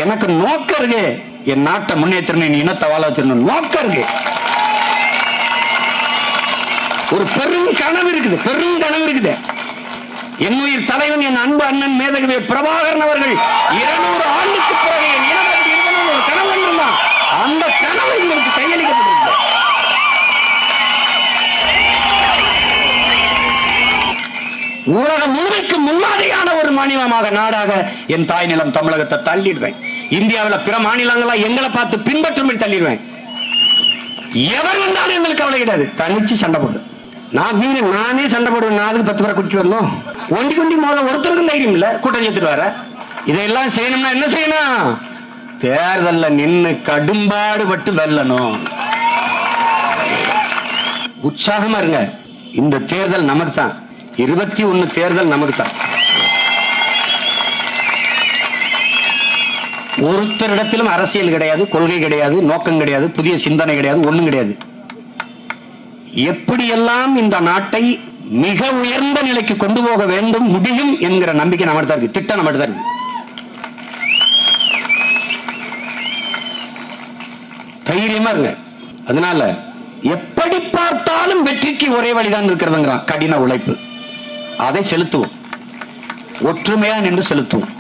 எனக்கு நோக்கம் இருக்கு, என் நாட்டை முன்னேற்றணும், இனத்தை வாழ வச்சிடணும் நோக்கம் இருக்கு. ஒரு பெரும் கனவு இருக்குது, பெரும் கனவு இருக்குது. என் உயிர் தலைவன் என் அன்பு அண்ணன் மேதகவி பிரபாகரன் அவர்கள் 200 ஆண்டுக்கு பிறகு என் இனத்தை இருக்கணும் ஒரு கனவு இருந்தான். அந்த கனவு எங்களுக்கு கையளிக்கப்பட்டிருக்கு. உலகம் முழுமைக்கு முன்மாதிரியான ஒரு மாநிலமாக நாடாக என் தாய் நிலம் தமிழகத்தை தள்ளிடுவேன். இந்தியாவில் பிற மாநிலங்களா எங்களை பார்த்து பின்பற்றும்படி தள்ளிடுவேன். எவர் வந்தாலும் எங்களுக்கு கவலை கிடையாது. தனிச்சு சண்டை போடு. நான் வீரன், நானே சண்டை போடுவேன். நான் அதுக்கு 10 பேரை கூட்டிட்டு வரணும். ஒண்டி கொண்டி முதல்ல ஒருத்தருக்கும் தைரியம் இல்ல, கூட்டம் சேர்த்துட்டு வர. இதெல்லாம் செய்யணும்னா என்ன செய்யணும்? தேர்தல்ல நின்னு கடும்பாடுபட்டு வெல்லணும். உற்சாகமா இருங்க. இந்த தேர்தல் நமக்கு தான். 21 தேர்தல் நமக்கு தான். ஒருத்தரிடத்திலும் அரசியல் கிடையாது, கொள்கை கிடையாது, நோக்கம் கிடையாது, புதிய சிந்தனை கிடையாது, ஒண்ணும் கிடையாது. எப்படியெல்லாம் இந்த நாட்டை மிக உயர்ந்த நிலைக்கு கொண்டு போக வேண்டும் முடியும் என்கிற நம்பிக்கை நம்மகிட்ட தான் இருக்கு, திட்டம் நம்மகிட்ட தான் இருக்கு. தைரியமா இருங்க. அதனால எப்படி பார்த்தாலும் வெற்றிக்கு ஒரே வழிதான் இருக்கிறதுங்கிறான், கடின உழைப்பு. அதை செலுத்துவோம், ஒற்றுமையா நின்று செலுத்துவோம்.